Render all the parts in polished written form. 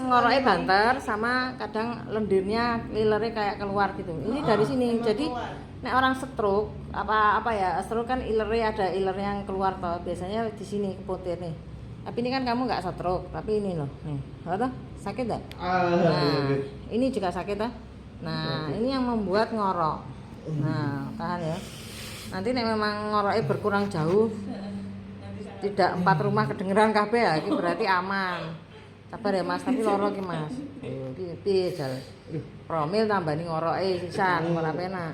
ngoroknya banter sama kadang lendirnya lilernya kayak keluar gitu. Ini dari sini. Jadi nek orang stroke apa ya, stroke kan ilernya ada iler yang keluar toh. Biasanya di sini keputir nih. Tapi ini kan kamu nggak stroke, tapi ini loh. Nih, toh? Sakit enggak? Nah, ini juga sakit toh. Nah, ini yang membuat ngorok. Nah, tahan ya. Nanti nek memang ngoroknya berkurang jauh, tidak 4 rumah kedengeran kabeh ya, ini berarti aman. Sabar ya Mas, tapi loro ki Mas. Piye jal. Promil tambani ngoroke sisan ora penak.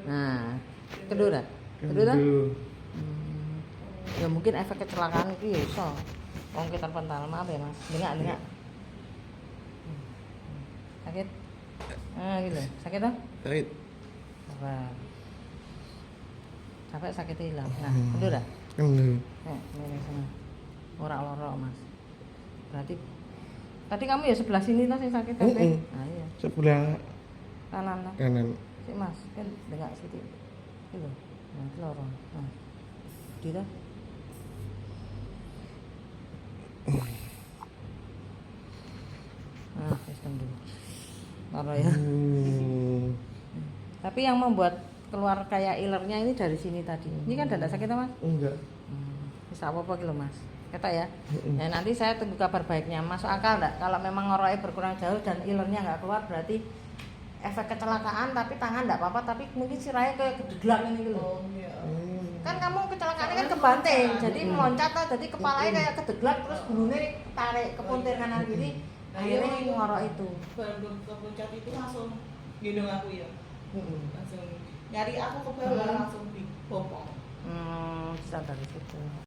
Nah. Kedua. Kedua. Ya mungkin efek kecelakaan iki ya iso. Wong kita terpental, maaf ya Mas. Dengak. Sakit? Gitu. Sakit toh? Sakit. Sabar. Sampai sakitnya hilang. Nah, kedua. Ini Sana. Ora loro Mas. Berarti tadi kamu ya sebelah sini lah yang sakit kan? Nah, iya. Sebelah Kanan lah. kanan. Sik Mas, kan dengak situ. Itu. Nah, itu loro. Nah. Gitu. Nah, sistem dulu. Loro ya. Tapi yang membuat keluar kayak ilernya ini dari sini tadi. Ini kan tidak sakit Mas? Enggak. Bisa apa-apa gitu Mas. Kata ya. Nah, nanti saya tunggu kabar baiknya. Masuk akal enggak? Kalau memang ngoroknya berkurang jauh dan ilernya enggak keluar berarti efek kecelakaan tapi tangan enggak apa-apa tapi mungkin sirahnya kayak gedeglak ini gitu. Oh iya. Kan kamu kecelakaannya kan kebanting. Jadi meloncat lah jadi kepalanya kayak kedeglak terus bulunya tarik ke puntir kanan kiri. Akhirnya ngorok itu. Baru kebuncat itu langsung gendong aku ya. Langsung nyari aku ke bawah langsung dibopong. Bisa dari situ.